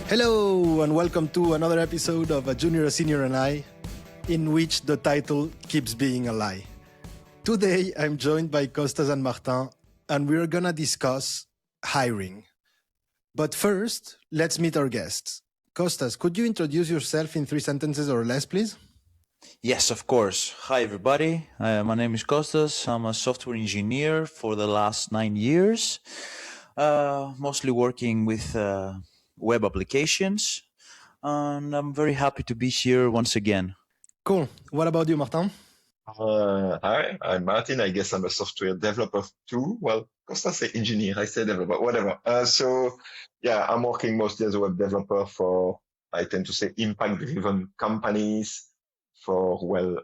Hello and welcome to another episode of A Junior, a Senior and I, in which the title keeps being a lie. Today I'm joined by Kostas and Martin and we're gonna discuss hiring. But first, let's meet our guests. Kostas, could you introduce yourself in 3 sentences or less, please? Yes, of course. Hi, everybody. My name is Kostas. I'm a software engineer for the last 9 years, mostly working with web applications. And I'm very happy to be here once again. Cool. What about you, Martin? Hi, I'm Martin. I guess I'm a software developer too. Well, Costa say engineer, I say developer, whatever. I'm working mostly as a web developer for, I tend to say, impact-driven companies for,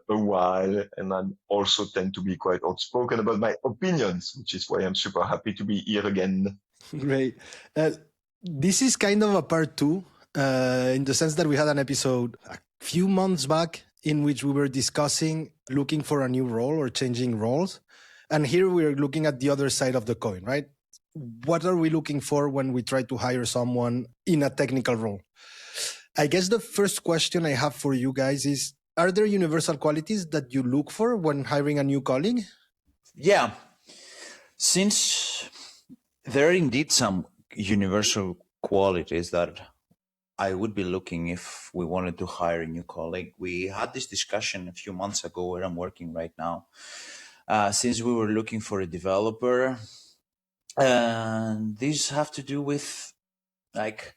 a while. And I also tend to be quite outspoken about my opinions, which is why I'm super happy to be here again. Great. This is kind of a part 2, in the sense that we had an episode a few months back in which we were discussing looking for a new role or changing roles. And here we're looking at the other side of the coin, right? What are we looking for when we try to hire someone in a technical role? I guess the first question I have for you guys is, are there universal qualities that you look for when hiring a new colleague? Yeah. Since there are indeed some universal qualities that I would be looking if we wanted to hire a new colleague. We had this discussion a few months ago where I'm working right now. Since we were looking for a developer, and these have to do with like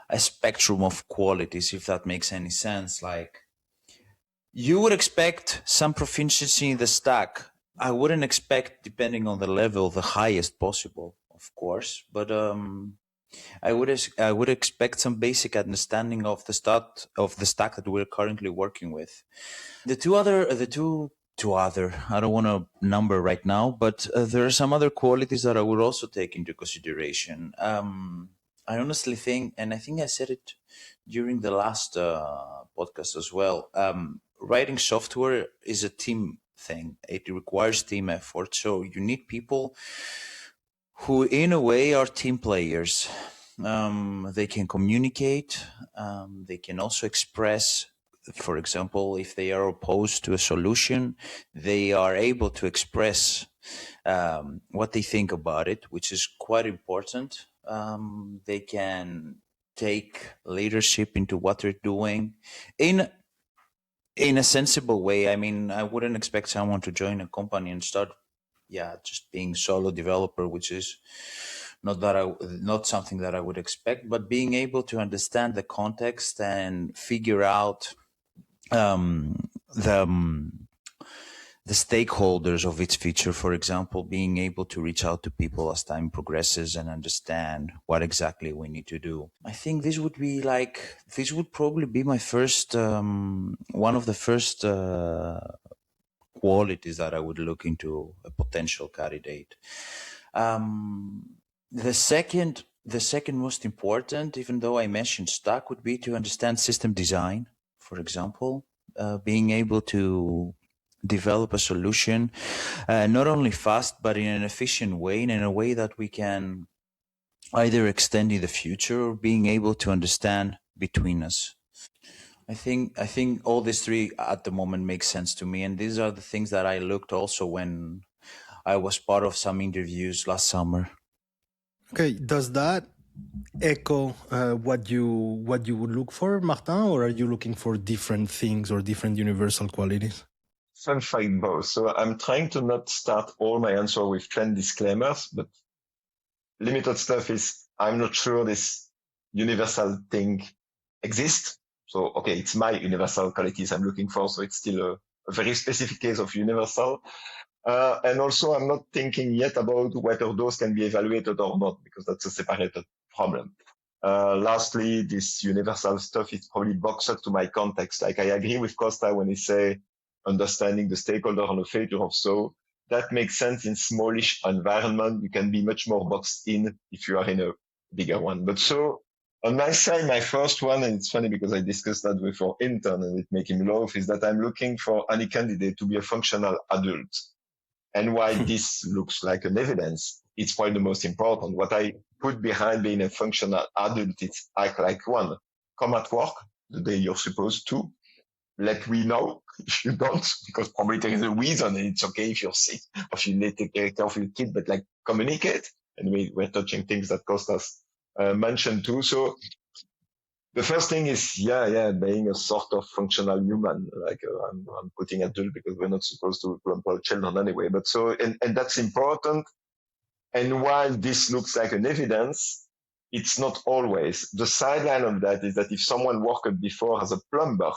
a spectrum of qualities, if that makes any sense. Like you would expect some proficiency in the stack. I wouldn't expect, depending on the level, the highest possible, of course, but I would expect some basic understanding of the stack that we're currently working with. The two other, I don't want to number right now, but there are some other qualities that I would also take into consideration. I honestly think, and I think I said it during the last podcast as well, writing software is a team thing. It requires team effort. So you need people who in a way are team players. They can communicate. They can also express, for example, if they are opposed to a solution, they are able to express what they think about it, which is quite important. They can take leadership into what they're doing in a sensible way. I mean, I wouldn't expect someone to join a company and start just being solo developer, which is not something that I would expect, but being able to understand the context and figure out the stakeholders of its feature. For example, being able to reach out to people as time progresses and understand what exactly we need to do. I think this would probably be my first, one of the first qualities that I would look into a potential candidate. The second most important, even though I mentioned stack, would be to understand system design. For example, being able to develop a solution not only fast but in an efficient way, and in a way that we can either extend in the future or being able to understand between us. I think all these three at the moment make sense to me, and these are the things that I looked also when I was part of some interviews last summer. Okay, does that echo what you would look for, Martin, or are you looking for different things or different universal qualities? I'm fine both. So I'm trying to not start all my answer with 10 disclaimers, but limited stuff is I'm not sure this universal thing exists. So, okay, it's my universal qualities I'm looking for. So it's still a very specific case of universal. And also I'm not thinking yet about whether those can be evaluated or not, because that's a separated problem. Lastly, this universal stuff is probably boxed up to my context. Like I agree with Costa when he say understanding the stakeholder and the failure of so. That makes sense in smallish environment. You can be much more boxed in if you are in a bigger one. But so on my side, my first one, and it's funny because I discussed that with our intern and it made him laugh, is that I'm looking for any candidate to be a functional adult. And why this looks like an evidence it's probably the most important. What I put behind being a functional adult is act like one. Come at work the day you're supposed to. Let me know if you don't, because probably there is a reason, and it's okay if you're sick or if you need to take care of your kid, but like communicate. And we're touching things that Kostas mentioned too. So the first thing is, being a sort of functional human. Like I'm putting adult because we're not supposed to employ children anyway. But so, and that's important. And while this looks like an evidence, it's not always. The sideline of that is that if someone worked before as a plumber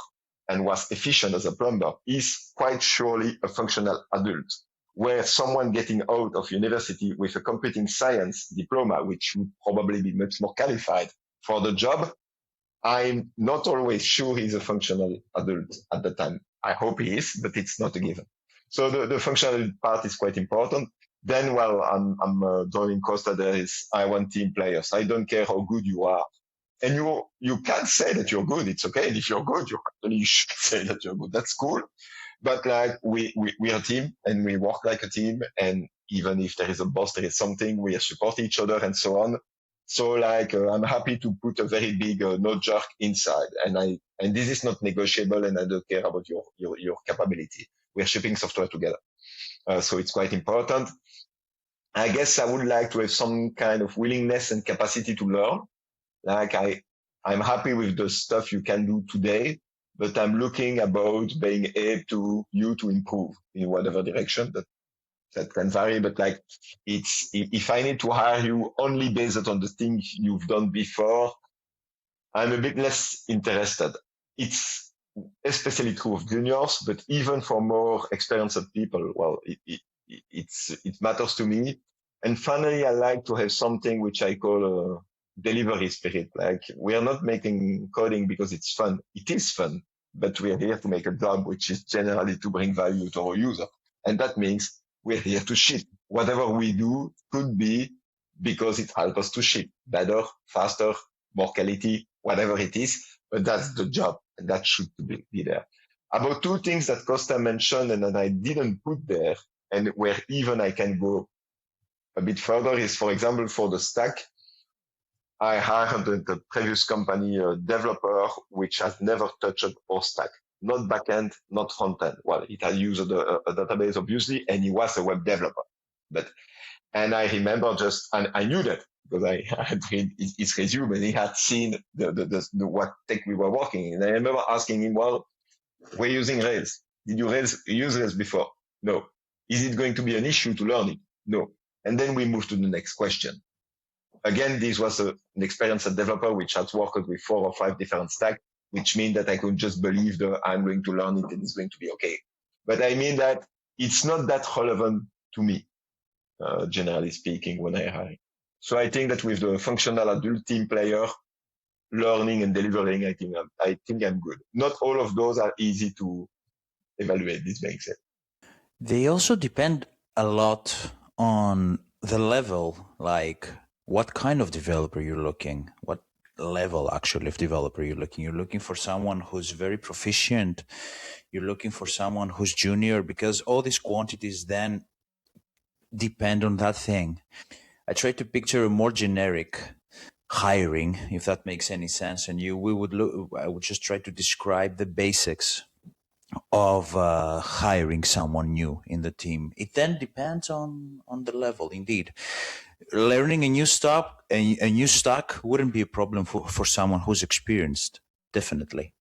and was efficient as a plumber, is quite surely a functional adult. Where someone getting out of university with a computing science diploma, which would probably be much more qualified for the job, I'm not always sure he's a functional adult at the time. I hope he is, but it's not a given. So the functional part is quite important. Then, while I'm joining Costa, there is, I want team players. I don't care how good you are. And you can say that you're good. It's okay. If you're good, you should say that you're good. That's cool. But like we are a team and we work like a team. And even if there is a boss, there is something, we support each other and so on. So like, I'm happy to put a very big no jerk inside, and this is not negotiable, and I don't care about your capability. We're shipping software together. So it's quite important. I guess I would like to have some kind of willingness and capacity to learn. Like I'm happy with the stuff you can do today, but I'm looking about being able to improve in whatever direction that can vary, but like it's, if I need to hire you only based on the things you've done before, I'm a bit less interested. It's especially true of juniors, but even for more experienced people, well, it matters to me. And finally, I like to have something which I call a delivery spirit. Like we are not making coding because it's fun. It is fun, but we are here to make a job, which is generally to bring value to our user. And that means we're here to ship. Whatever we do could be because it helps us to ship better, faster, more quality, whatever it is. But that's the job, and that should be there. About two things that Costa mentioned and that I didn't put there, and where even I can go a bit further, is, for example, for the stack, I hired the previous company a developer which has never touched our stack. Not backend, not frontend. Well, it had used a database, obviously, and he was a web developer. And I remember and I knew that because I had read his resume and he had seen the what tech we were working in. And I remember asking him, well, we're using Rails. Did you use Rails before? No. Is it going to be an issue to learn it? No. And then we moved to the next question. Again, this was an experienced developer which had worked with 4 or 5 different stacks, which means that I could just believe that I'm going to learn it and it's going to be okay. But I mean that it's not that relevant to me, generally speaking, when I hire. So I think that with the functional adult team player, learning and delivering, I think I'm good. Not all of those are easy to evaluate, this being said. They also depend a lot on the level, like what kind of developer you're looking, what level actually of developer you're looking. You're looking for someone who's very proficient. You're looking for someone who's junior, because all these quantities then depend on that thing. I try to picture a more generic hiring, if that makes any sense. And I would just try to describe the basics of hiring someone new in the team. It then depends on the level, indeed. Learning a new stack wouldn't be a problem for someone who's experienced, definitely.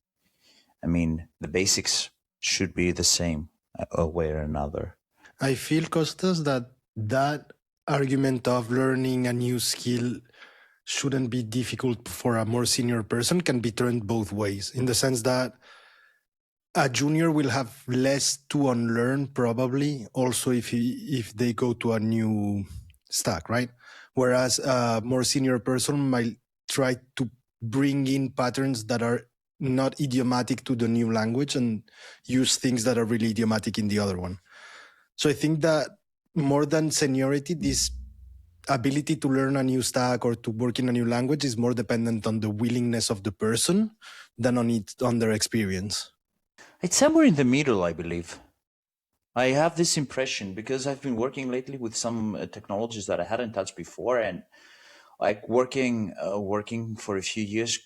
I mean, the basics should be the same a way or another. I feel, Kostas, that argument of learning a new skill shouldn't be difficult for a more senior person can be turned both ways, in the sense that a junior will have less to unlearn probably also if they go to a new stack, right? Whereas a more senior person might try to bring in patterns that are not idiomatic to the new language and use things that are really idiomatic in the other one. So I think that more than seniority, this ability to learn a new stack or to work in a new language is more dependent on the willingness of the person than on their experience. It's somewhere in the middle, I believe. I have this impression because I've been working lately with some technologies that I hadn't touched before, and like working for a few years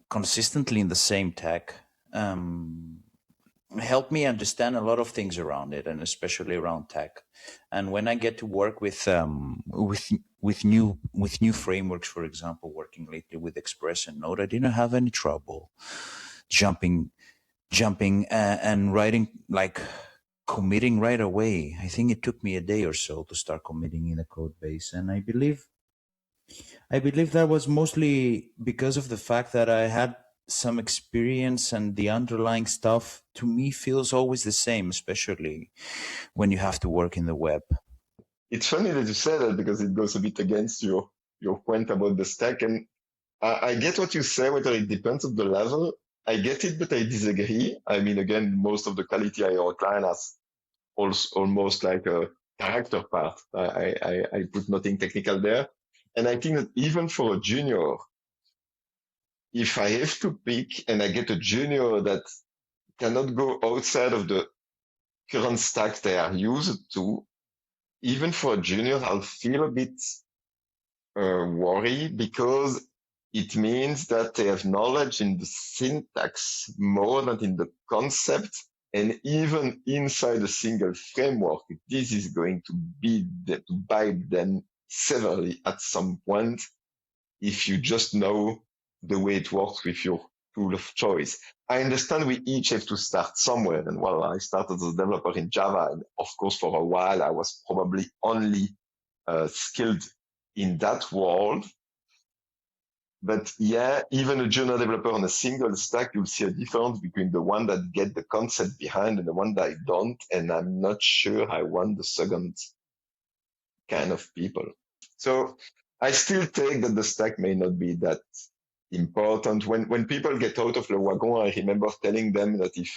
consistently in the same tech helped me understand a lot of things around it, and especially around tech. And when I get to work with new frameworks, for example, working lately with Express and Node, I didn't have any trouble jumping and writing, like committing right away. I think it took me a day or so to start committing in the code base, and I believe that was mostly because of the fact that I had some experience, and the underlying stuff to me feels always the same, especially when you have to work in the web. It's funny that you say that because it goes a bit against your point about the stack. And I get what you say, whether it depends on the level. I get it, but I disagree. I mean, again, most of the quality I outline has also almost like a character part. I put nothing technical there. And I think that even for a junior, if I have to pick and I get a junior that cannot go outside of the current stack they are used to, even for a junior, I'll feel a bit worried because it means that they have knowledge in the syntax more than in the concept. And even inside a single framework, this is going to be to bite them severely at some point if you just know the way it works with your tool of choice. I understand we each have to start somewhere. And well, I started as a developer in Java. And of course, for a while, I was probably only skilled in that world. But yeah, even a junior developer on a single stack, you'll see a difference between the one that get the concept behind and the one that I don't. And I'm not sure I want the second kind of people. So I still take that the stack may not be that important. When people get out of the wagon, I remember telling them that if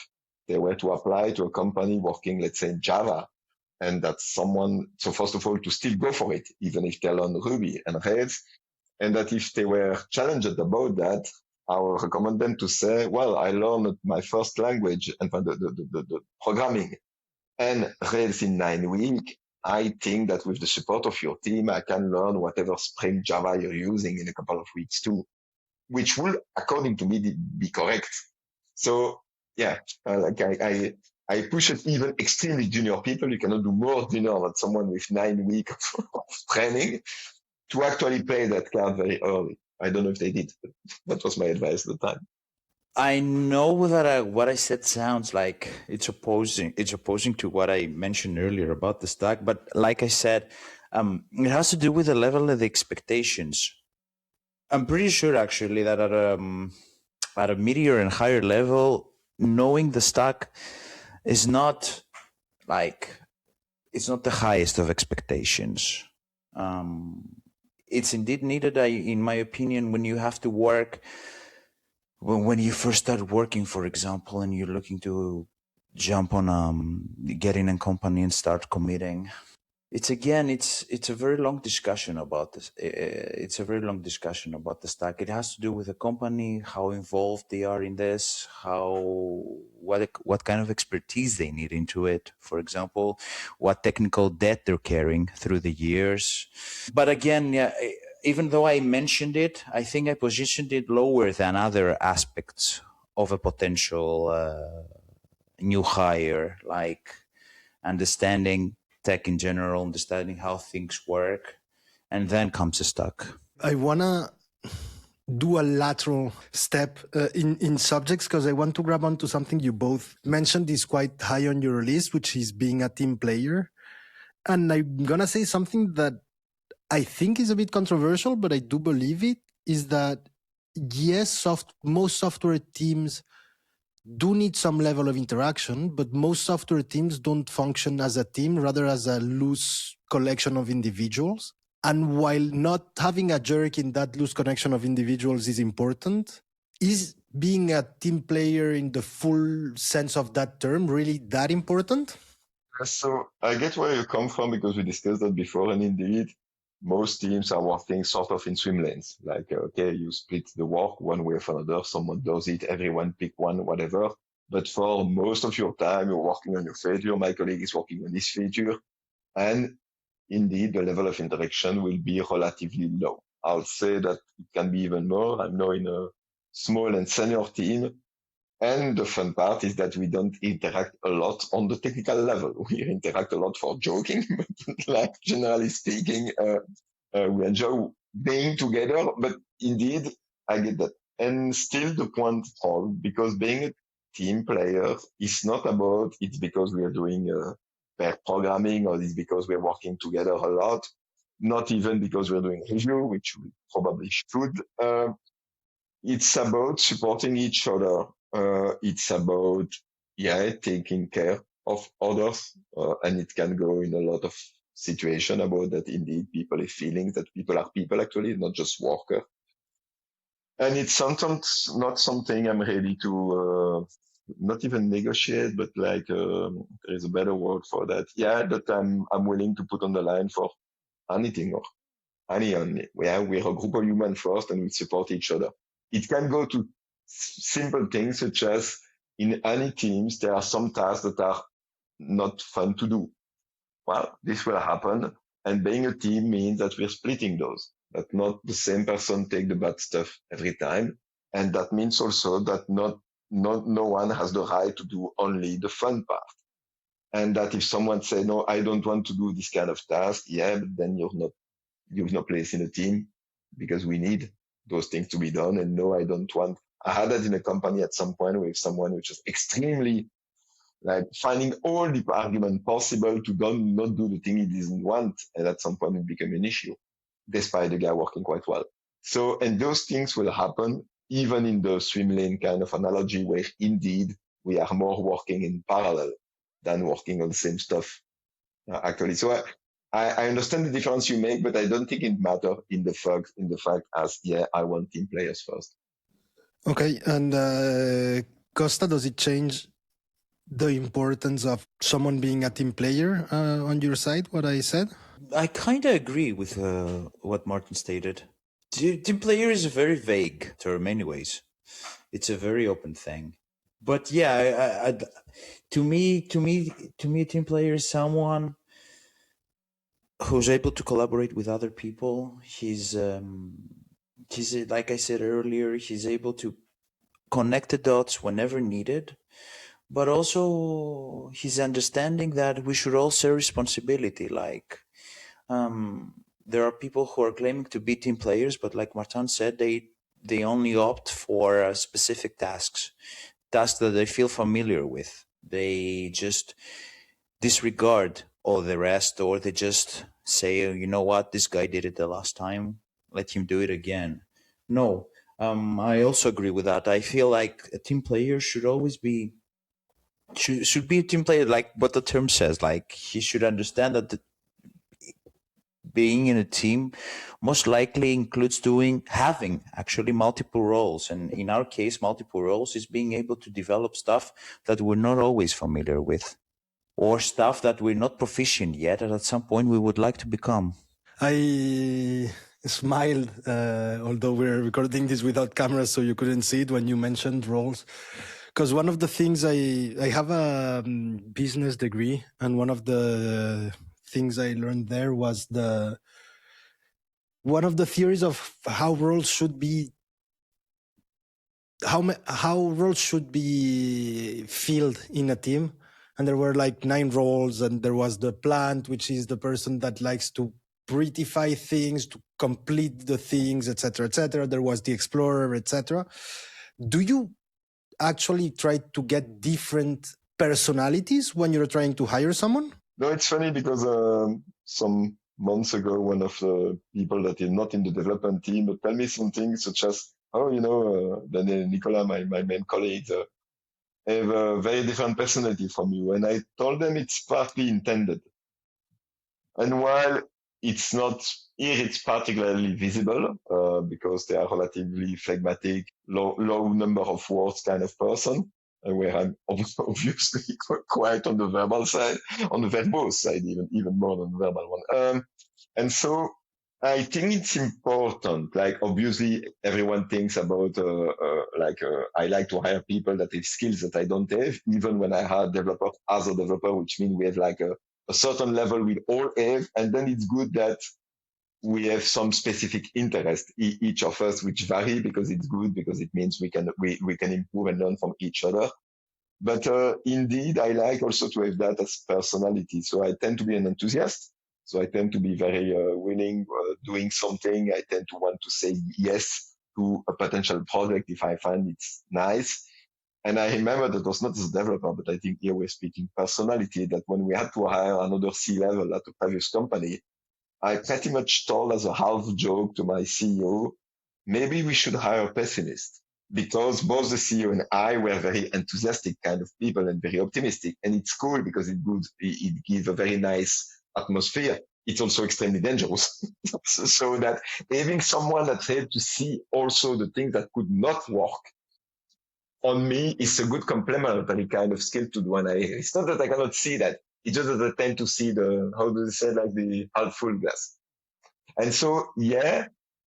they were to apply to a company working, let's say, in Java, and that someone, so first of all, to still go for it, even if they learn Ruby and Rails, and that if they were challenged about that, I would recommend them to say, well, I learned my first language and the programming and Rails in 9 weeks. I think that with the support of your team, I can learn whatever Spring Java you're using in a couple of weeks too, which will, according to me, be correct. So yeah, like I push it even extremely junior people. You cannot do more junior than someone with 9 weeks of training to actually play that card very early. I don't know if they did, but that was my advice at the time. I know that what I said sounds like it's opposing to what I mentioned earlier about the stack, but like I said, it has to do with the level of the expectations. I'm pretty sure actually that at a mid-year and higher level, knowing the stack is not like, it's not the highest of expectations. It's indeed needed, in my opinion, when you have to work. When you first start working, for example, and you're looking to jump on get in a company and start committing, it's a very long discussion about this. It's a very long discussion about the stack. It has to do with the company, how involved they are in this, what kind of expertise they need into it. For example, what technical debt they're carrying through the years. But again, yeah, even though I mentioned it, I think I positioned it lower than other aspects of a potential new hire, like understanding tech in general, understanding how things work, and then comes the stack. I want to do a lateral step in subjects because I want to grab onto something you both mentioned is quite high on your list, which is being a team player. And I'm going to say something that I think is a bit controversial, but I do believe it, is that yes, most software teams do need some level of interaction, but most software teams don't function as a team, rather as a loose collection of individuals. And while not having a jerk in that loose connection of individuals is important, is being a team player in the full sense of that term really that important? So I get where you come from because we discussed that before, and indeed, most teams are working sort of in swim lanes. Like, okay, you split the work one way or another, someone does it, everyone pick one, whatever. but for most of your time, you're working on your feature. My colleague is working on his feature. And indeed, the level of interaction will be relatively low. I'll say that it can be even more. I'm now in a small and senior team. And the fun part is that we don't interact a lot on the technical level. We interact a lot for joking, but like generally speaking, we enjoy being together. But indeed, I get that. And still the point hold, because being a team player is not about it's because we are doing pair programming or it's because we're working together a lot. Not even because we're doing review, which we probably should. It's about supporting each other. It's about, taking care of others. And it can go in a lot of situation about that. Indeed, people have feelings that people are people actually, not just worker. And it's sometimes not something I'm ready to, not even negotiate, but like, there's a better word for that. Yeah, that I'm willing to put on the line for anything or any. Yeah, we're a group of humans first and we support each other. It can go to simple things such as in any teams, there are some tasks that are not fun to do. Well, this will happen. And being a team means that we're splitting those, that not the same person take the bad stuff every time. And that means also that no one has the right to do only the fun part. And that if someone say, no, I don't want to do this kind of task, but then you've no place in a team because we need those things to be done. And no, I don't want. I had that in a company at some point with someone which is extremely like finding all the argument possible to not do the thing he doesn't want. And at some point it became an issue, despite the guy working quite well. So, and those things will happen even in the swim lane kind of analogy where indeed we are more working in parallel than working on the same stuff actually. So I understand the difference you make, but I don't think it matters in the fact as I want team players first. Okay, and Costa, does it change the importance of someone being a team player on your side? What I said. I kind of agree with what Martin stated. Team player is a very vague term, anyways. It's a very open thing. But yeah, to me, a team player is someone who's able to collaborate with other people. He's like I said earlier, he's able to connect the dots whenever needed, but also he's understanding that we should all share responsibility. Like, there are people who are claiming to be team players, but like Martin said, they only opt for specific tasks that they feel familiar with. They just disregard all the rest, or they just say, oh, you know what, this guy did it the last time, let him do it again. No, I also agree with that. I feel like a team player should always be should be a team player, like what the term says. Like, he should understand that being in a team most likely includes having actually multiple roles, and in our case multiple roles is being able to develop stuff that we're not always familiar with, or stuff that we're not proficient yet, and at some point we would like to become. I smiled, although we're recording this without cameras, so you couldn't see it when you mentioned roles. Because one of the things I have a business degree, and one of the things I learned there was one of the theories of how roles should be filled in a team. And there were like 9 roles, and there was the plant, which is the person that likes to prettify things, to complete the things, etc., etc. There was the explorer, etc. Do you actually try to get different personalities when you're trying to hire someone? No, it's funny because some months ago, one of the people that is not in the development team but tell me something such as, Daniel Nicolas, my main colleague, have a very different personality from you. And I told them it's partly intended. And while it's not here, it's particularly visible because they are relatively phlegmatic, low number of words kind of person, where I'm obviously quite on the verbal side, on the verbose side, even more than the verbal one. And so I think it's important. Like obviously, everyone thinks about I like to hire people that have skills that I don't have. Even when I hire developer as a developer, which means we have like a certain level we all have, and then it's good that we have some specific interest each of us, which vary because it's good because it means we can improve and learn from each other. But indeed, I like also to have that as personality. So I tend to be an enthusiast. So I tend to be very willing doing something. I tend to want to say yes to a potential project if I find it's nice. And I remember that was not as a developer, but I think here we're speaking personality, that when we had to hire another C-level at a previous company, I pretty much told as a half joke to my CEO, maybe we should hire a pessimist, because both the CEO and I were very enthusiastic kind of people and very optimistic. And it's cool because it gives a very nice atmosphere. It's also extremely dangerous. So that having someone that had to see also the things that could not work on me is a good complementary kind of skill to do. And it's not that I cannot see that. It's just that I tend to see how do they say, like the half full glass. And so, yeah,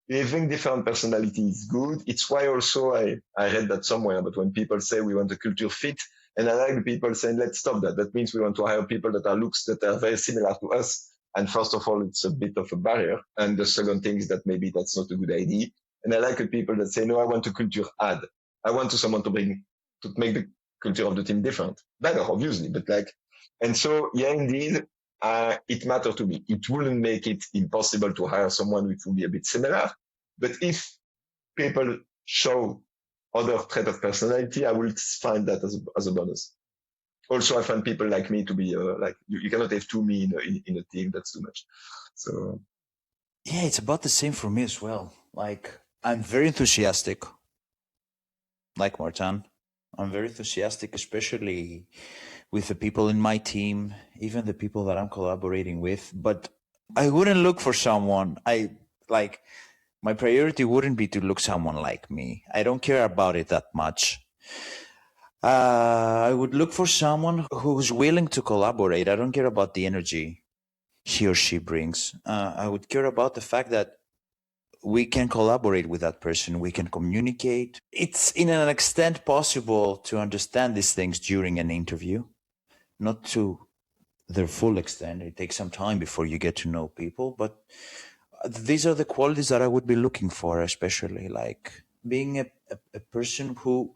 having different personality is good. It's why also I read that somewhere, but when people say we want a culture fit, and I like the people saying, let's stop that. That means we want to hire people that are very similar to us. And first of all, it's a bit of a barrier. And the second thing is that maybe that's not a good idea. And I like the people that say, no, I want a culture add. I want someone to make the culture of the team different. Better, obviously, but like, and so, yeah, indeed, it matters to me. It wouldn't make it impossible to hire someone which would be a bit similar. But if people show other trait of personality, I will find that as a bonus. Also, I find people like me to be like, you cannot have two me in a team. That's too much. So Yeah, it's about the same for me as well. Like, I'm very enthusiastic, like Martin. I'm very enthusiastic, especially with the people in my team, even the people that I'm collaborating with. But I wouldn't look for someone. My priority wouldn't be to look someone like me. I don't care about it that much. I would look for someone who's willing to collaborate. I don't care about the energy he or she brings. I would care about the fact that we can collaborate with that person. We can communicate. It's in an extent possible to understand these things during an interview, not to their full extent. It takes some time before you get to know people, but these are the qualities that I would be looking for, especially like being a person who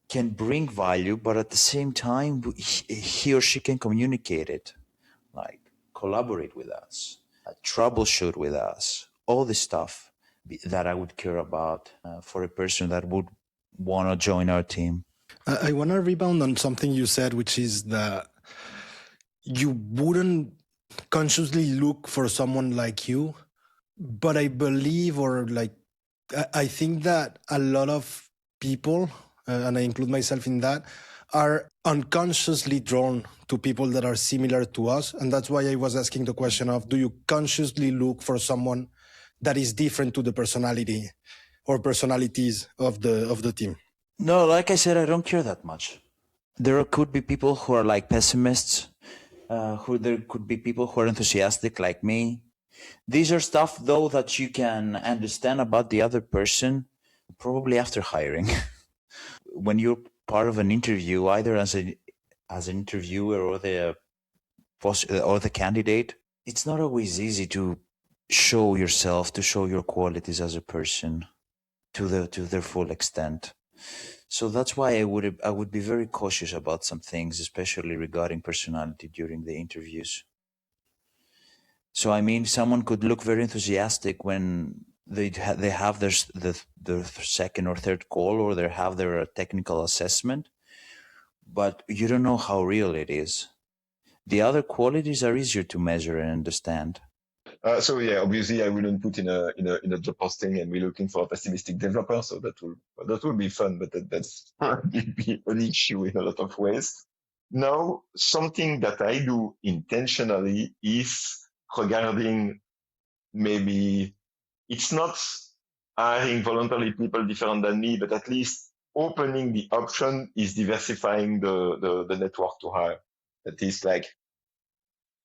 can bring value, but at the same time, he or she can communicate it, like collaborate with us, troubleshoot with us, all this stuff that I would care about for a person that would want to join our team. I want to rebound on something you said, which is that you wouldn't consciously look for someone like you, but I believe, or like, I think that a lot of people, and I include myself in that, are unconsciously drawn to people that are similar to us. And that's why I was asking the question of, do you consciously look for someone that is different to the personality or personalities of the team? No, like I said, I don't care that much. There could be people who are like pessimists, there could be people who are enthusiastic like me. These are stuff, though, that you can understand about the other person probably after hiring. When you're part of an interview, either as an interviewer or the candidate, it's not always easy to show yourself, to show your qualities as a person to their full extent. So that's why I would be very cautious about some things, especially regarding personality during the interviews. So I mean, someone could look very enthusiastic when they have their second or third call, or they have their technical assessment, but you don't know how real it is. The other qualities are easier to measure and understand. so yeah, obviously I wouldn't put in a job posting and we're looking for a pessimistic developer. So that will be fun, but that's be an issue in a lot of ways. Now, something that I do intentionally is regarding, maybe it's not hiring voluntarily people different than me, but at least opening the option is diversifying the network to hire. That is like,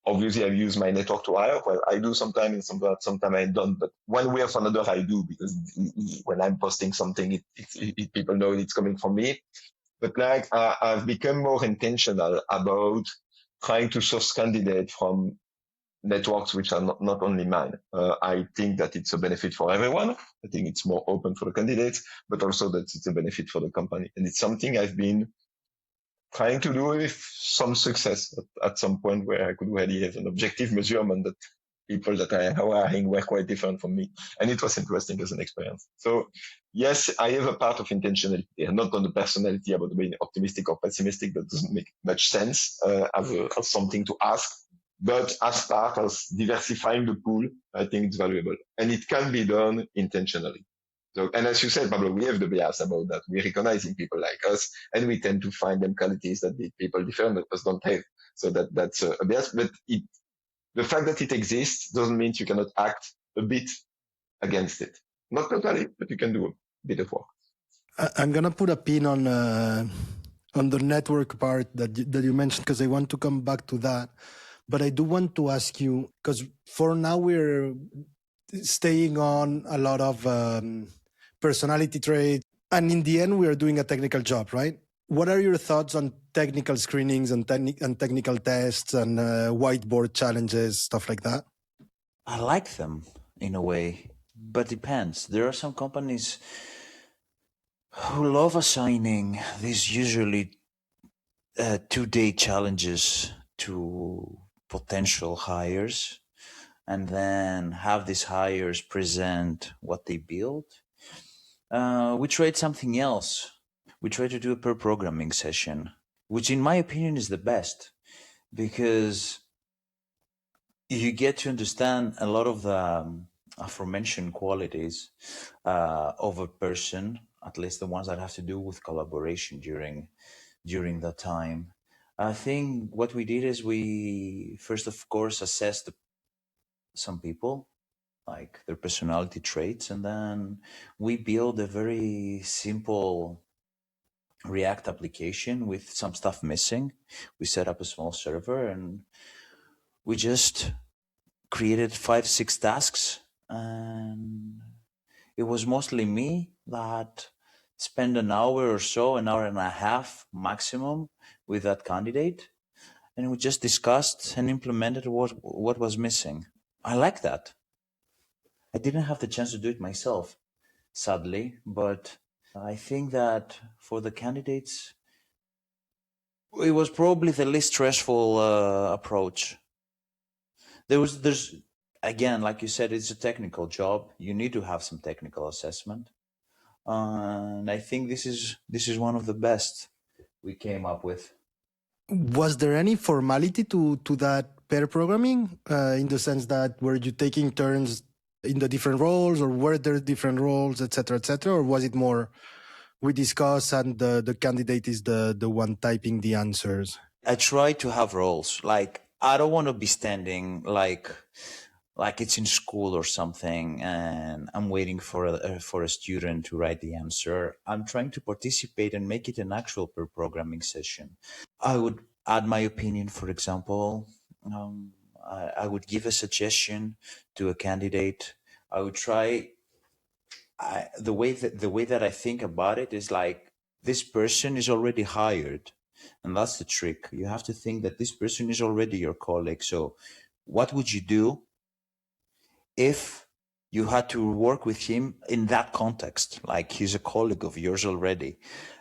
obviously I use my network to hire. Well, I do sometimes, and sometimes I don't. But one way or another, I do, because when I'm posting something, people know it's coming from me. But like I've become more intentional about trying to source candidates from networks which are not only mine. I think that it's a benefit for everyone. I think it's more open for the candidates, but also that it's a benefit for the company. And it's something I've been trying to do with some success at some point, where I could really have an objective measurement that people that I am hiring were quite different from me. And it was interesting as an experience. So yes, I have a part of intentionality, not on the personality about being optimistic or pessimistic. That doesn't make much sense as something to ask. But as part of diversifying the pool, I think it's valuable. And it can be done intentionally. So, and as you said, Pablo, we have the bias about that. We're recognizing people like us, and we tend to find them qualities that the people different than us don't have. So that's a bias. But the fact that it exists doesn't mean you cannot act a bit against it. Not totally, but you can do a bit of work. I'm gonna put a pin on the network part that you mentioned, because I want to come back to that. But I do want to ask you, because for now we're staying on a lot of personality traits, and in the end we are doing a technical job, right? What are your thoughts on technical screenings and technical tests and whiteboard challenges, stuff like that? I like them in a way, but depends. There are some companies who love assigning these usually 2-day challenges to potential hires, and then have these hires present what they build. We tried something else. We tried to do a per programming session, which in my opinion is the best, because you get to understand a lot of the aforementioned qualities of a person, at least the ones that have to do with collaboration during that time. I think what we did is we first, of course, assessed some people, like their personality traits, and then we build a very simple React application with some stuff missing. We set up a small server and we just created 5-6 tasks, and it was mostly me that spent an hour or so, an hour and a half maximum, with that candidate, and we just discussed and implemented what was missing. I like that. I didn't have the chance to do it myself, sadly, but I think that for the candidates, it was probably the least stressful approach. There's again, like you said, it's a technical job. You need to have some technical assessment, and I think this is one of the best we came up with. Was there any formality to that pair programming, in the sense that were you taking turns in the different roles, or were there different roles, etc., or was it more we discuss and the candidate is the one typing the answers? I try to have roles. Like, I don't want to be standing like it's in school or something, and I'm waiting for a student to write the answer. I'm trying to participate and make it an actual per programming session. I would add my opinion, for example. I would give a suggestion to a candidate. I would try. The way that I think about it is like, this person is already hired, and that's the trick. You have to think that this person is already your colleague. So, what would you do if you had to work with him in that context? Like, he's a colleague of yours already,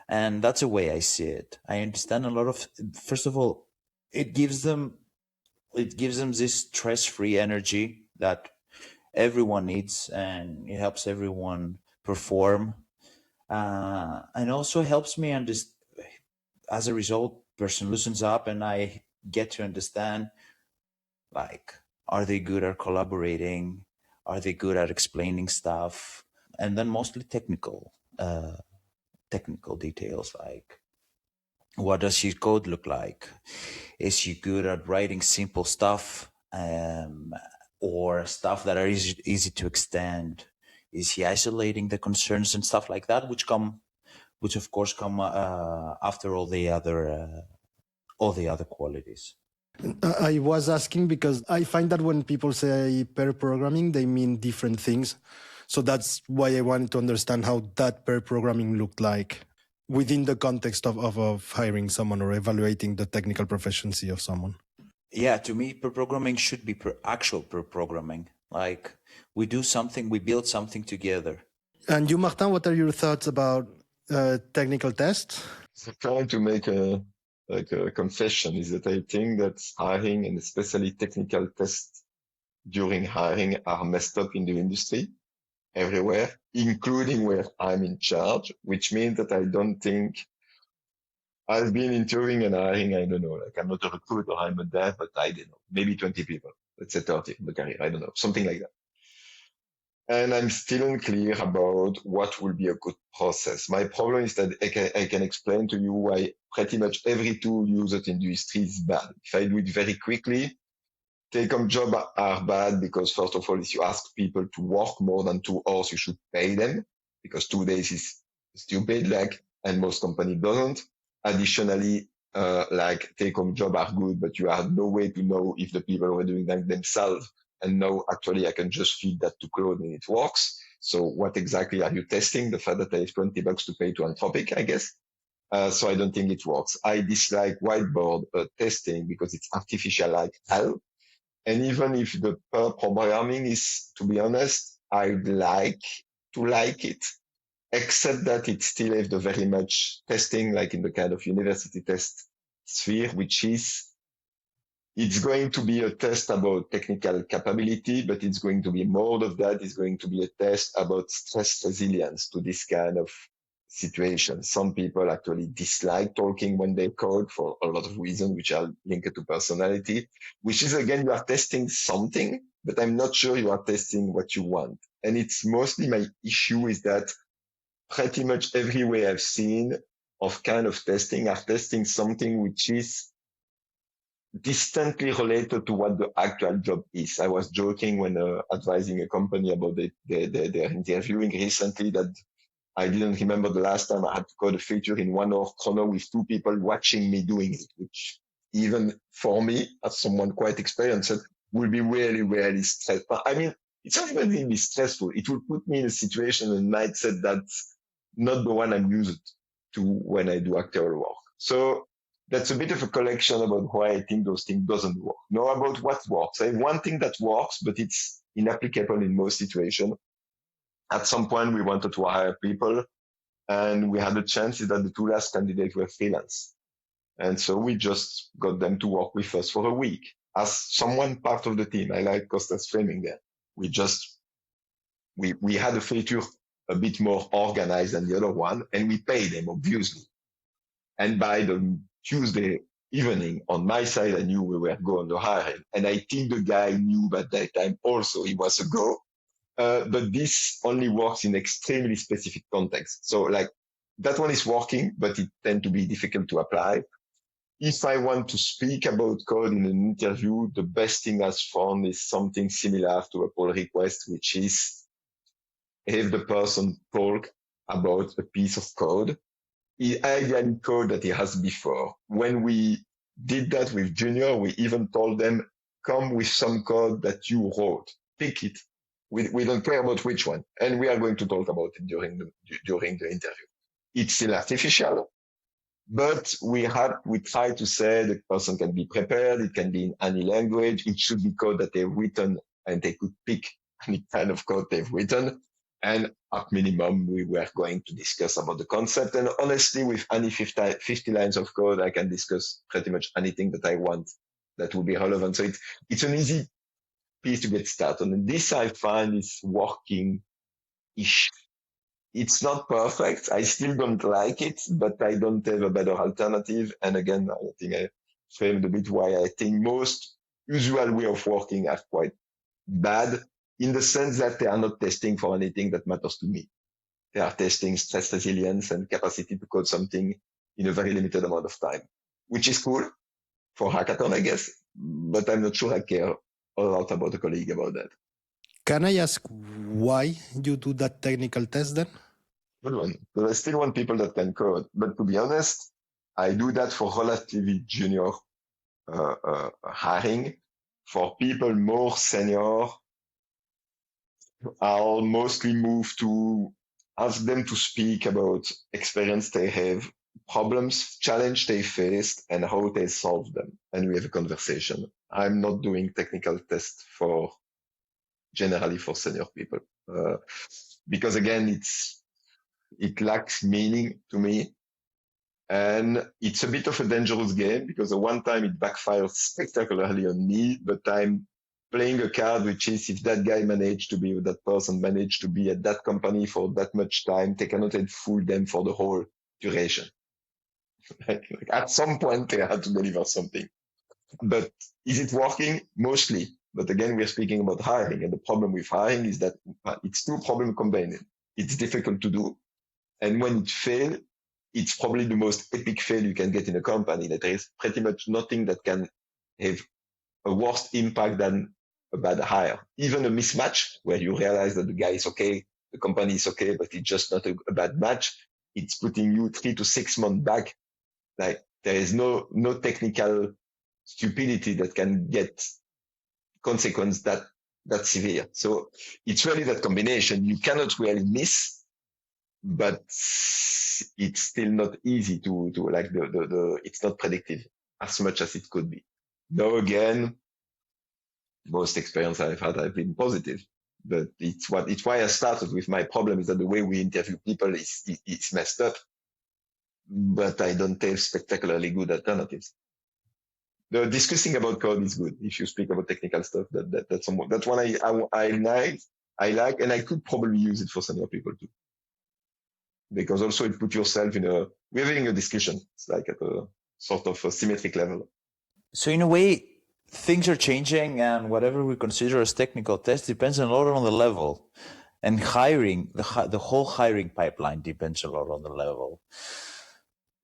and that's the way I see it. I understand a lot of. First of all, it gives them this stress-free energy that everyone needs, and it helps everyone perform, and also helps me understand. As a result, person loosens up, and I get to understand, like, are they good at collaborating? Are they good at explaining stuff? And then mostly technical details, like, what does his code look like? Is he good at writing simple stuff, or stuff that are easy to extend? Is he isolating the concerns and stuff like that, which of course come after all the other qualities? I was asking because I find that when people say pair programming, they mean different things. So that's why I wanted to understand how that pair programming looked like within the context of hiring someone or evaluating the technical proficiency of someone. Yeah, to me, per programming should be actual per programming. Like we do something, we build something together. And you, Martin, what are your thoughts about technical tests? So trying to make a confession is that I think that hiring and especially technical tests during hiring are messed up in the industry everywhere, including where I'm in charge, which means that I don't think I've been interviewing and hiring, I don't know, like I'm not a recruiter, I'm a dev, but I don't know, maybe 20 people, let's say 30 in the career, I don't know, something like that. And I'm still unclear about what will be a good process. My problem is that I can explain to you why pretty much every tool used in the industry is bad. If I do it very quickly, take-home jobs are bad because first of all, if you ask people to work more than 2 hours, you should pay them because 2 days is stupid, and most company doesn't. Additionally, like take-home jobs are good, but you have no way to know if the people were doing that themselves. And now actually I can just feed that to Claude and it works. So what exactly are you testing? The fact that I have $20 to pay to Anthropic, I guess. So I don't think it works. I dislike whiteboard testing because it's artificial like hell. And even if the programming is, to be honest, I'd like to like it, except that it still has the very much testing, like in the kind of university test sphere, which is, it's going to be a test about technical capability, but it's going to be more of that. It's going to be a test about stress resilience to this kind of situation. Some people actually dislike talking when they code for a lot of reasons, which are linked to personality, which is again, you are testing something, but I'm not sure you are testing what you want. And it's mostly my issue is that pretty much every way I've seen of kind of testing are testing something which is distantly related to what the actual job is. I was joking when advising a company about their interviewing recently that I didn't remember the last time I had to code a feature in 1 hour chrono with 2 people watching me doing it, which even for me, as someone quite experienced, will be really, really stressful. I mean, it's not even going to be stressful. It will put me in a situation and mindset that's not the one I'm used to when I do actual work. So that's a bit of a collection about why I think those things doesn't work. Now about what works. I have one thing that works, but it's inapplicable in most situations. At some point, we wanted to hire people, and we had the chances that the two last candidates were freelance. And so we just got them to work with us for a week as someone part of the team. I like Kostas framing there. We had a feature a bit more organized than the other one, and we paid them, obviously. And by the Tuesday evening, on my side, I knew we were going to hire him. And I think the guy knew by that time also he was a go. But this only works in extremely specific context. So like that one is working, but it tends to be difficult to apply. If I want to speak about code in an interview, the best thing I've found is something similar to a pull request, which is have the person talk about a piece of code, ideally code that he has before. When we did that with Junior, we even told them, come with some code that you wrote, pick it. We don't care about which one. And we are going to talk about it during the interview. It's still artificial, but we try to say the person can be prepared. It can be in any language. It should be code that they've written and they could pick any kind of code they've written. And at minimum, we were going to discuss about the concept. And honestly, with any 50 lines of code, I can discuss pretty much anything that I want that will be relevant. So it's an easy piece to get started. And this I find is working-ish. It's not perfect. I still don't like it, but I don't have a better alternative. And again, I think I framed a bit why I think most usual way of working are quite bad in the sense that they are not testing for anything that matters to me. They are testing stress resilience and capacity to code something in a very limited amount of time, which is cool for hackathon, I guess, but I'm not sure I care a lot about the colleague about that. Can I ask why you do that technical test then? Good one. But I still want people that can code. But to be honest, I do that for relatively junior hiring. For people more senior, I'll mostly move to ask them to speak about experience they have, problems, challenge they faced, and how they solved them. And we have a conversation. I'm not doing technical tests generally for senior people, because again, it lacks meaning to me. And it's a bit of a dangerous game because the one time it backfires spectacularly on me, but I'm playing a card which is if that guy managed to be, that person managed to be at that company for that much time, they cannot fool them for the whole duration. Like at some point, they had to deliver something. But is it working? Mostly. But again, we're speaking about hiring. And the problem with hiring is that it's two problems combined. It's difficult to do. And when it fails, it's probably the most epic fail you can get in a company. That there is pretty much nothing that can have a worse impact than a bad hire. Even a mismatch where you realize that the guy is okay, the company is okay, but it's just not a bad match. It's putting you 3 to 6 months back. Like there is no technical stupidity that can get consequence that severe. So it's really that combination. You cannot really miss, but it's still not easy to like it's not predictive as much as it could be. Though again, most experience I've had have been positive, but it's why I started with my problem is that the way we interview people is messed up, but I don't have spectacularly good alternatives. The discussing about code is good. If you speak about technical stuff, that's one I like, and I could probably use it for senior people too. Because also it puts yourself we're having a discussion. It's like at a sort of a symmetric level. So in a way, things are changing, and whatever we consider as technical test depends a lot on the level. And hiring, the whole hiring pipeline depends a lot on the level.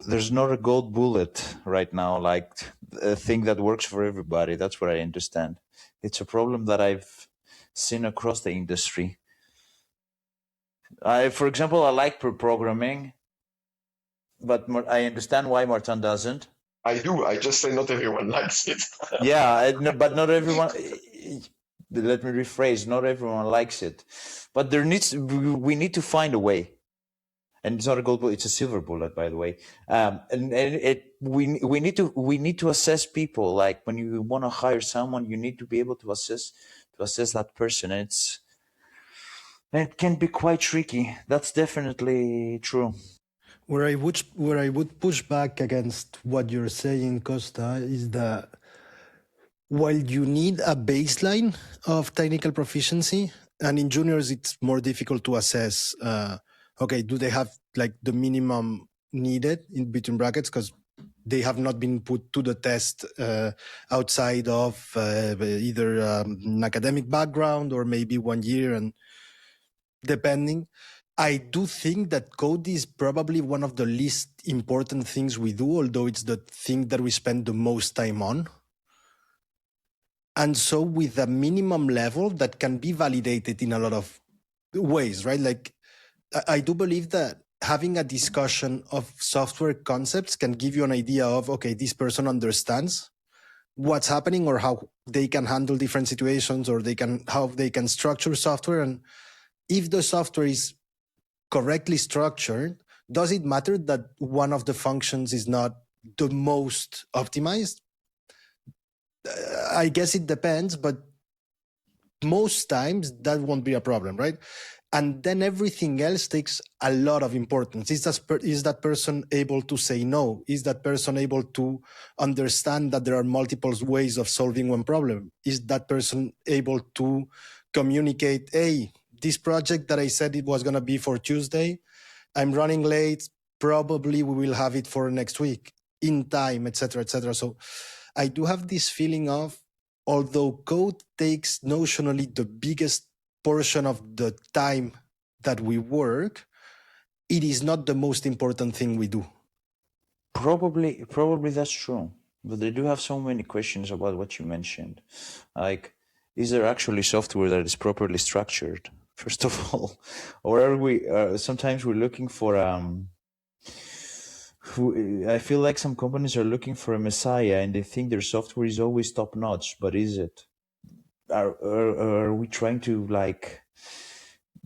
There's not a gold bullet right now, like a thing that works for everybody. That's what I understand. It's a problem that I've seen across the industry. For example, I like programming, but I understand why Martin doesn't. I do. I just say not everyone likes it. Yeah, but not everyone. Let me rephrase. Not everyone likes it, but we need to find a way. And it's not a gold bullet; it's a silver bullet, by the way. We need to assess people. Like when you want to hire someone, you need to be able to assess that person. And it can be quite tricky. That's definitely true. Where I would push back against what you're saying, Costa, is that while you need a baseline of technical proficiency, and in juniors it's more difficult to assess. Okay, do they have like the minimum needed in between brackets because they have not been put to the test outside of either an academic background or maybe 1 year, and depending. I do think that code is probably one of the least important things we do, although it's the thing that we spend the most time on. And so with a minimum level that can be validated in a lot of ways, right? Like I do believe that having a discussion of software concepts can give you an idea of, okay, this person understands what's happening or how they can handle different situations or how they can structure software. And if the software is correctly structured, does it matter that one of the functions is not the most optimized? I guess it depends, but most times that won't be a problem, right? And then everything else takes a lot of importance. Is that person able to say no? Is that person able to understand that there are multiple ways of solving one problem? Is that person able to communicate, hey, this project that I said it was going to be for Tuesday, I'm running late, probably we will have it for next week in time, etc., etc. So I do have this feeling of, although code takes notionally the biggest portion of the time that we work, it is not the most important thing we do. Probably that's true. But I do have so many questions about what you mentioned. Like, is there actually software that is properly structured, first of all? Or are we, sometimes we're looking for, I feel like some companies are looking for a messiah and they think their software is always top notch, but is it? Are we trying to like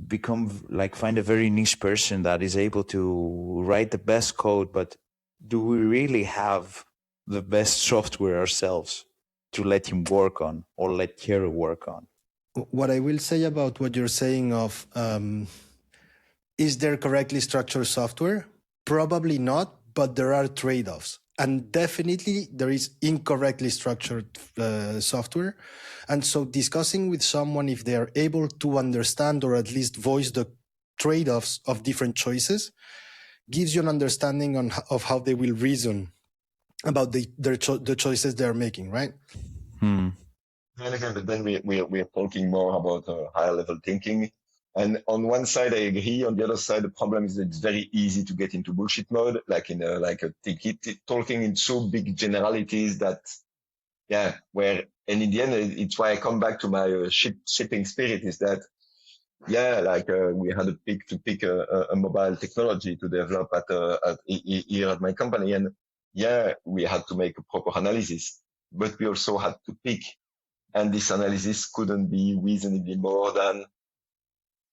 become like find a very niche person that is able to write the best code, but do we really have the best software ourselves to let him work on or let Kira work on? What I will say about what you're saying of is there correctly structured software? Probably not, but there are trade-offs. And definitely there is incorrectly structured software. And so discussing with someone if they are able to understand or at least voice the trade-offs of different choices gives you an understanding of how they will reason about the choices they are making, right? And again, but then we are talking more about higher level thinking. And on one side, I agree. On the other side, the problem is that it's very easy to get into bullshit mode, like in talking in so big generalities that, and in the end, it's why I come back to my shipping spirit is that, we had to pick a mobile technology to develop here at my company. And we had to make a proper analysis, but we also had to pick. And this analysis couldn't be reasonably more than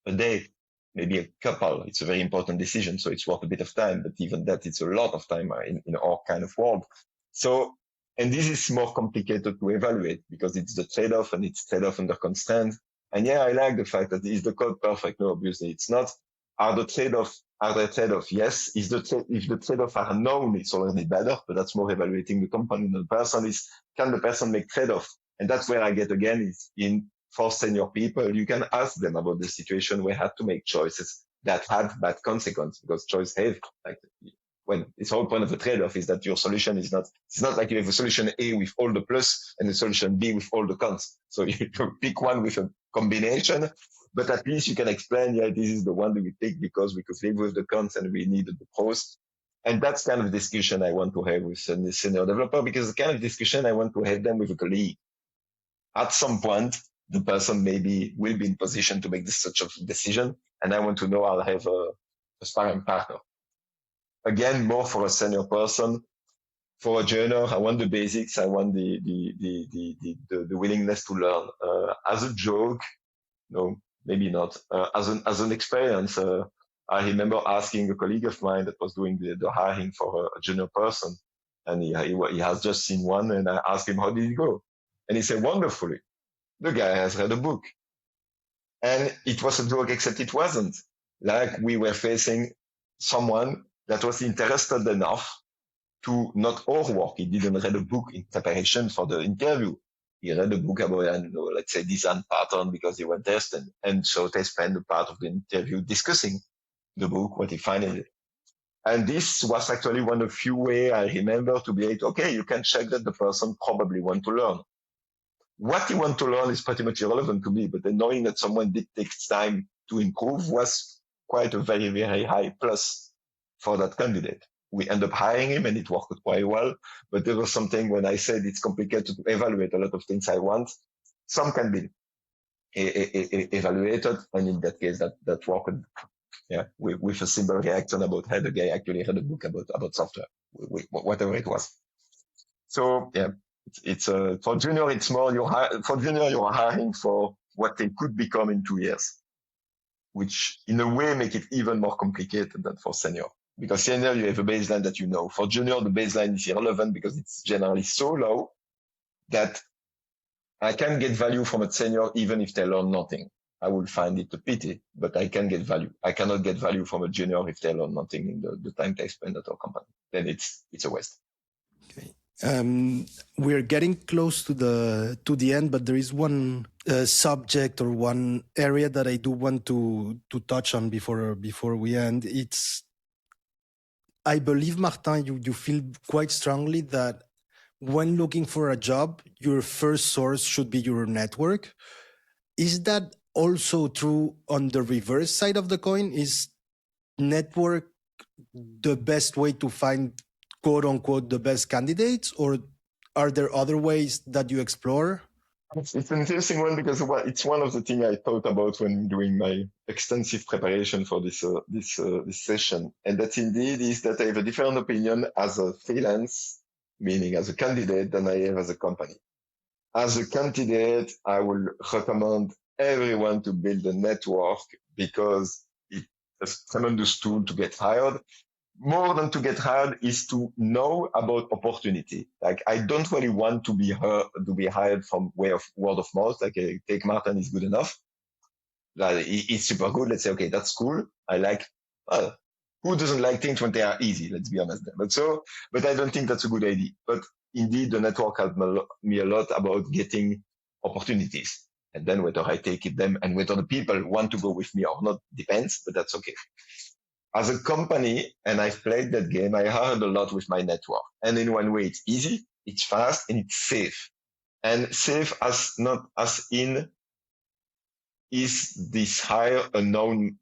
a day, maybe a couple. It's a very important decision, so it's worth a bit of time, but even that, it's a lot of time in our kind of world. So, and this is more complicated to evaluate because it's the trade-off and it's trade-off under constraint. And I like the fact that is the code perfect? No, obviously it's not. Are there trade-off? Yes. If the trade-off are known, it's already better, but that's more evaluating the company than the person can the person make trade-off? And that's where I get again is for senior people, you can ask them about the situation where they had to make choices that had bad consequences because choice have when it's whole point of the trade-off is that your solution it's not like you have a solution A with all the plus and a solution B with all the cons. So you pick one with a combination, but at least you can explain, this is the one that we pick because we could live with the cons and we needed the pros. And that's kind of discussion I want to have with a senior developer because the kind of discussion I want to have them with a colleague. At some point, the person maybe will be in position to make this such a decision. And I want to know I'll have a sparring partner. Again, more for a senior person. For a junior, I want the basics. I want the willingness to learn. As a joke, no, maybe not. As an experience, I remember asking a colleague of mine that was doing the hiring for a junior person, and he has just seen one, and I asked him how did it go, and he said wonderfully. The guy has read a book. And it was a joke, except it wasn't. Like we were facing someone that was interested enough to not our work. He didn't read a book in preparation for the interview. He read a book about, let's say design pattern because he was tested. And so they spent a part of the interview discussing the book, what he found in it. And this was actually one of the few ways I remember to be able, okay, you can check that the person probably want to learn. What you want to learn is pretty much irrelevant to me, but then knowing that someone did take time to improve was quite a very, very high plus for that candidate. We end up hiring him and it worked quite well, but there was something when I said it's complicated to evaluate a lot of things I want, some can be evaluated, and in that case that worked with a simple reaction about how the guy actually read a book about software, whatever it was. So it's for junior, it's more for junior you're hiring for what they could become in 2 years, which in a way make it even more complicated than for senior. Because senior, you have a baseline that you know. For junior, the baseline is irrelevant because it's generally so low that I can get value from a senior even if they learn nothing. I will find it a pity, but I can get value. I cannot get value from a junior if they learn nothing in the time they spend at our company. Then it's a waste. Okay. We're getting close to the end, but there is one subject or one area that I do want to touch on before we end. It's, I believe, Martin, you feel quite strongly that when looking for a job, your first source should be your network. Is that also true on the reverse side of the coin? Is network the best way to find, quote unquote, the best candidates, or are there other ways that you explore? It's an interesting one because it's one of the things I thought about when doing my extensive preparation for this session, and that indeed is that I have a different opinion as a freelance, meaning as a candidate, than I have as a company. As a candidate, I will recommend everyone to build a network because it's a tremendous tool to get hired. More than to get hired is to know about opportunity. Like I don't really want to be hired from way of word of mouth. Like take Martin is good enough. Like it's super good. Let's say, okay, that's cool. I like, well, who doesn't like things when they are easy? Let's be honest. But I don't think that's a good idea. But indeed, the network helped me a lot about getting opportunities. And then whether I take it them and whether the people want to go with me or not depends, but that's okay. As a company, and I've played that game, I heard a lot with my network. And in one way, it's easy, it's fast, and it's safe. And safe as not as in is this higher unknown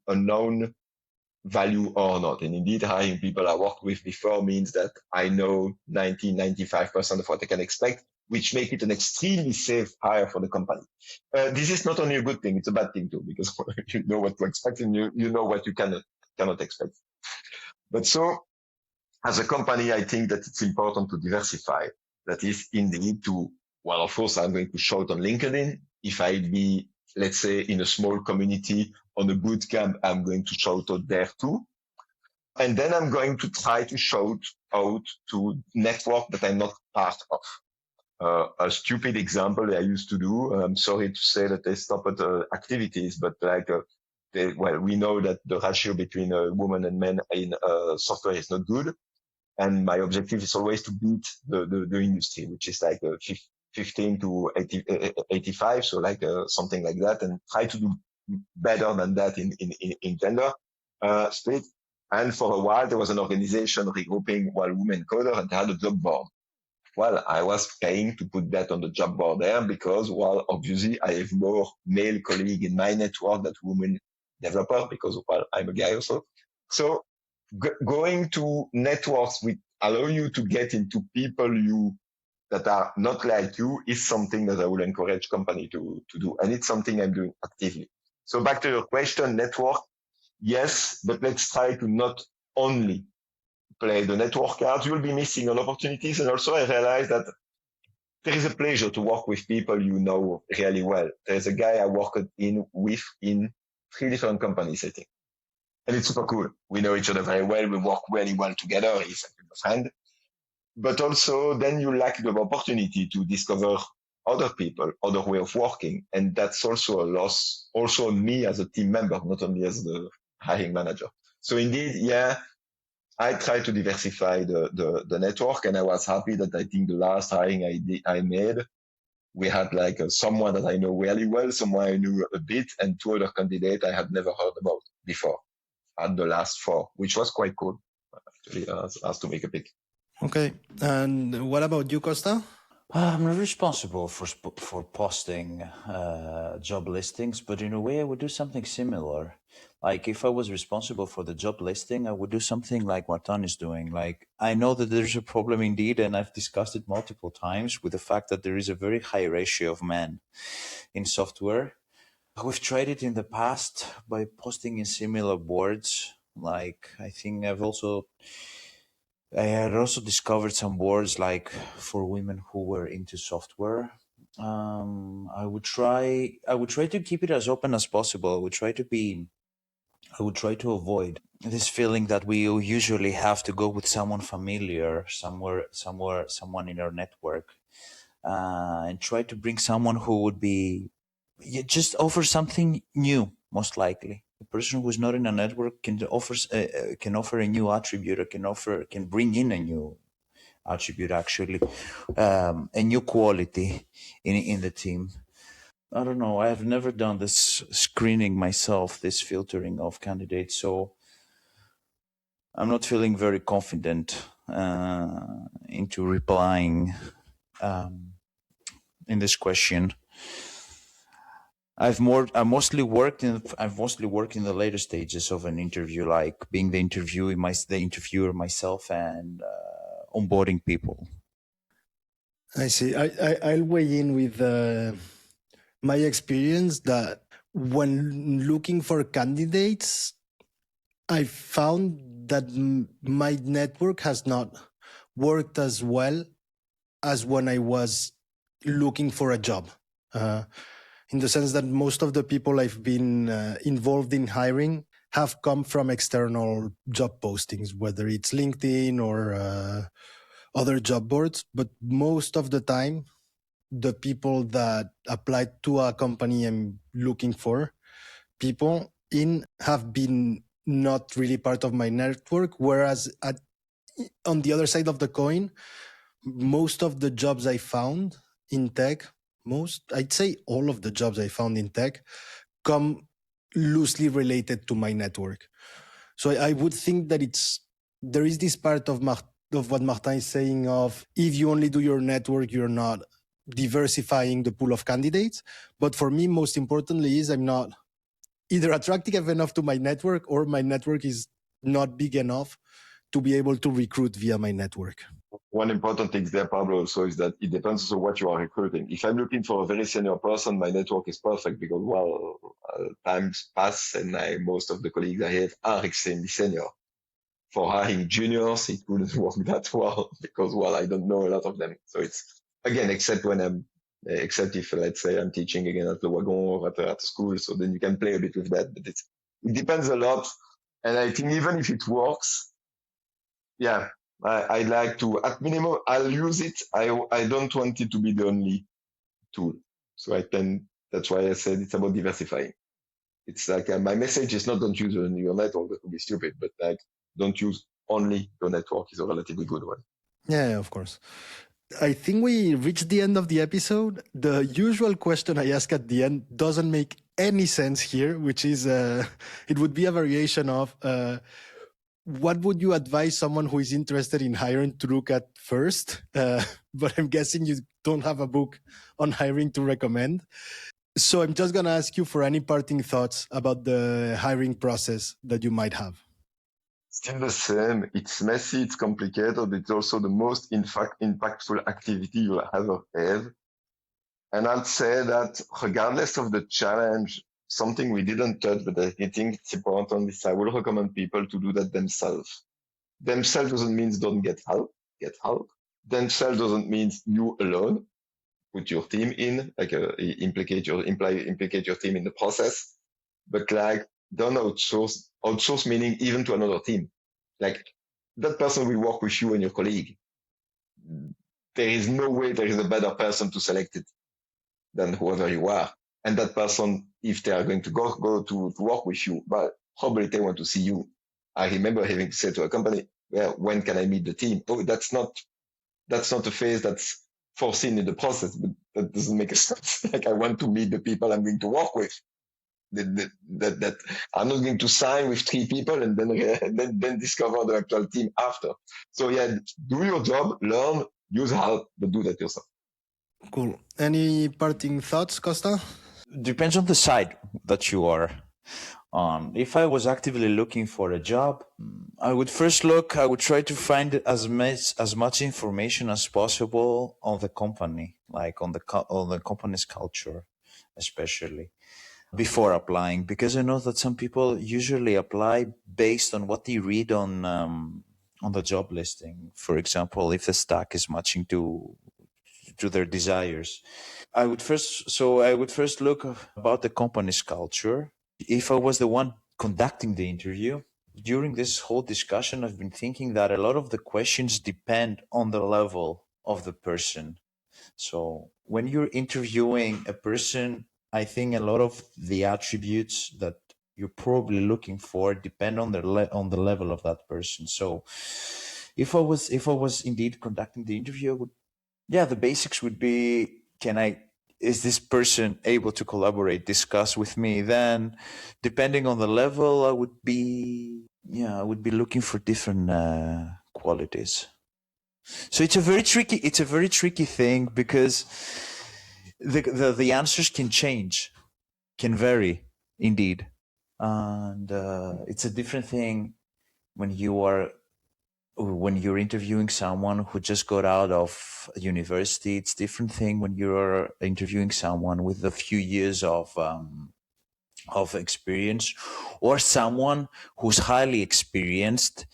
value or not. And indeed, hiring people I worked with before means that I know 95% of what I can expect, which make it an extremely safe hire for the company. This is not only a good thing, it's a bad thing too, because you know what to expect and you know what you cannot expect. But so as a company, I think that it's important to diversify. That is indeed to, well, of course, I'm going to shout on LinkedIn. If I be, let's say, in a small community on a boot camp, I'm going to shout out there too. And then I'm going to try to shout out to network that I'm not part of. A stupid example I used to do, I'm sorry to say that they stopped activities, but like, we know that the ratio between women and men in software is not good. And my objective is always to beat the industry, which is like 15 to 85. So like something like that, and try to do better than that in gender split. And for a while, there was an organization regrouping women coders and they had a job board. Well, I was paying to put that on the job board there because, well, obviously I have more male colleagues in my network than women developer because, well, I'm a guy also. So going to networks which allow you to get into people that are not like you is something that I will encourage company to do. And it's something I'm doing actively. So back to your question, network, yes, but let's try to not only play the network cards. You'll be missing on opportunities. And also I realized that there is a pleasure to work with people you know really well. There's a guy I worked with in 3 different companies, I think. And it's super cool. We know each other very well. We work really well together. He's a friend. But also then you lack the opportunity to discover other people, other way of working. And that's also a loss, also on me as a team member, not only as the hiring manager. So indeed, yeah, I try to diversify the network. And I was happy that I think the last hiring I made, we had like someone that I know really well, someone I knew a bit, and 2 other candidates I had never heard about before. At the last 4, which was quite cool, actually, as to make a pick. Okay. And what about you, Costa? I'm not responsible for posting job listings, but in a way I would do something similar. Like if I was responsible for the job listing, I would do something like Martin is doing. Like I know that there's a problem indeed, and I've discussed it multiple times with the fact that there is a very high ratio of men in software. We've tried it in the past by posting in similar boards. Like I think I had also discovered some boards like for women who were into software. I would try to keep it as open as possible. I would try to avoid this feeling that we usually have to go with someone familiar, someone in our network, and try to bring someone who would be just offer something new. Most likely, a person who's not in a network can offer a new attribute, or can bring in a new attribute, actually, a new quality in the team. I don't know. I have never done this screening myself, this filtering of candidates, so I'm not feeling very confident into replying in this question. I've mostly worked in the later stages of an interview, like being the interviewer myself, and onboarding people. I see. I'll weigh in with my experience that when looking for candidates, I found that my network has not worked as well as when I was looking for a job. In the sense that most of the people I've been involved in hiring have come from external job postings, whether it's LinkedIn or other job boards. But most of the time, the people that applied to a company I'm looking for, people in, have been not really part of my network. Whereas on the other side of the coin, most of the jobs I found in tech, I'd say all of the jobs I found in tech come loosely related to my network. So I would think that there is this part of what Martin is saying of, if you only do your network, you're not diversifying the pool of candidates. But for me, most importantly is I'm not either attractive enough to my network, or my network is not big enough to be able to recruit via my network. One important thing there, Pablo, also is that it depends also what you are recruiting. If I'm looking for a very senior person, my network is perfect because, well, times pass and most of the colleagues I have are extremely senior. For hiring juniors, it wouldn't work that well because, well, I don't know a lot of them. So it's, again, except if, let's say, I'm teaching again at the Wagon or at a school, so then you can play a bit with that, but it depends a lot. And I think even if it works, yeah, I like to, at minimum, I'll use it. I don't want it to be the only tool. So that's why I said it's about diversifying. It's like my message is not don't use your network, that would be stupid, but like don't use only your network is a relatively good one. Yeah, of course. I think we reached the end of the episode. The usual question I ask at the end doesn't make any sense here, which is it would be a variation of what would you advise someone who is interested in hiring to look at first? But I'm guessing you don't have a book on hiring to recommend. So I'm just going to ask you for any parting thoughts about the hiring process that you might have. Still the same. It's messy, it's complicated. It's also the most, in fact, impactful activity you'll ever have. And I'd say that regardless of the challenge, something we didn't touch, but I think it's important, is I will recommend people to do that themselves. Themselves doesn't mean don't get help. Get help. Themselves doesn't mean you alone. Put your team in, like implicate your team in the process. But like don't outsource meaning even to another team. Like that person will work with you and your colleague. There is no way there is a better person to select it than whoever you are. And that person, if they are going to go to work with you, but probably they want to see you. I remember having said to a company, well, when can I meet the team? Oh, that's not a phase that's foreseen in the process, but that doesn't make sense. Like I want to meet the people I'm going to work with. That I'm not going to sign with 3 people and then discover the actual team after. So yeah, do your job, learn, use help, but do that yourself. Cool. Any parting thoughts, Costa? Depends on the side that you are on. If I was actively looking for a job, I would try to find as much information as possible on the company, like on the company's culture, especially before applying, because I know that some people usually apply based on what they read on the job listing. For example, if the stack is matching to their desires. I would first look about the company's culture. If I was the one conducting the interview, during this whole discussion, I've been thinking that a lot of the questions depend on the level of the person. So when you're interviewing a person, I think a lot of the attributes that you're probably looking for depend on on the level of that person. So if I was indeed conducting the interview, the basics would be, is this person able to collaborate, discuss with me? Then depending on the level, I would be looking for different qualities. So it's a very tricky thing, because the answers can change, can vary indeed. And it's a different thing when you are when you're interviewing someone who just got out of university, it's different thing when you're interviewing someone with a few years of experience, or someone who's highly experienced.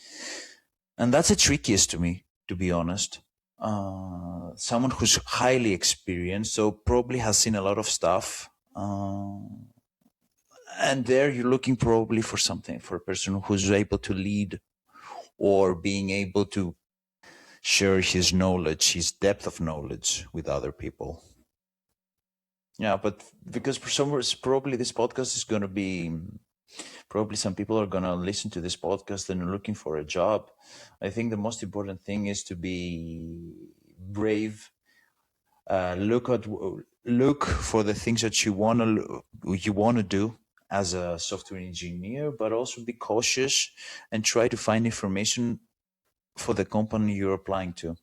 And that's the trickiest to me, to be honest. Someone who's highly experienced, so probably has seen a lot of stuff. And there you're looking probably for something, for a person who's able to lead, or being able to share his knowledge, his depth of knowledge with other people. Yeah, but because for some reason, probably this podcast is going to be, probably some people are going to listen to this podcast and are looking for a job. I think the most important thing is to be brave. Look for the things that you want to do as a software engineer, but also be cautious and try to find information for the company you're applying to.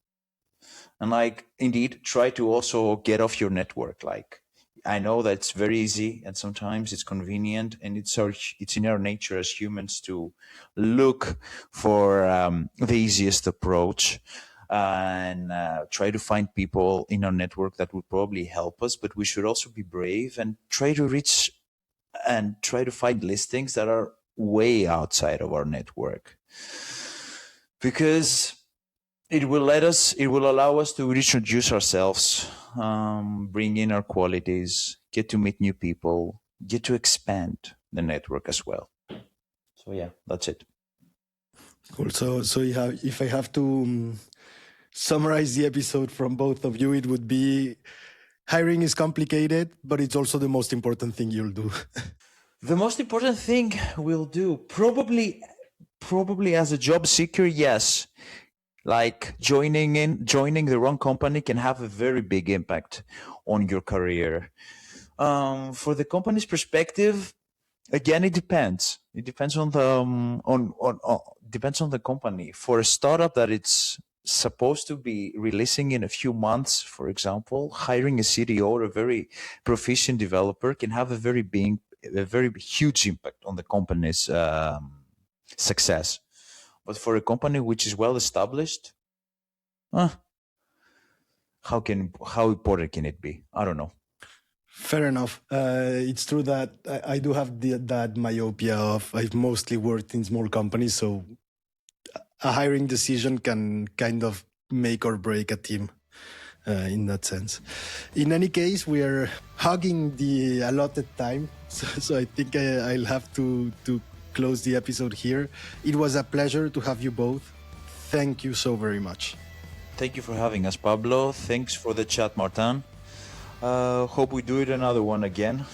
And like, indeed, try to also get off your network. Like, I know that's very easy and sometimes it's convenient, and it's in our nature as humans to look for the easiest approach and try to find people in our network that would probably help us. But we should also be brave and try to find listings that are way outside of our network, because it will allow us to introduce ourselves, bring in our qualities, get to meet new people, get to expand the network as well. So yeah, that's it. Cool. So if I have to summarize the episode from both of you, it would be: hiring is complicated, but it's also the most important thing you'll do. The most important thing we'll do, probably as a job seeker, yes. Like joining the wrong company can have a very big impact on your career. For the company's perspective, again, it depends. It depends on the company. For a startup that it's supposed to be releasing in a few months, for example, hiring a CTO or a very proficient developer can have a very huge impact on the company's success. But for a company which is well established, how important can it be? I don't know. Fair enough. It's true that I do have that myopia of I've mostly worked in small companies, so a hiring decision can kind of make or break a team in that sense. In any case, we are hugging the allotted time, so I think I'll have to close the episode here. It was a pleasure to have you both. Thank you so very much. Thank you for having us, Pablo. Thanks for the chat, Martin. Hope we do it another one again.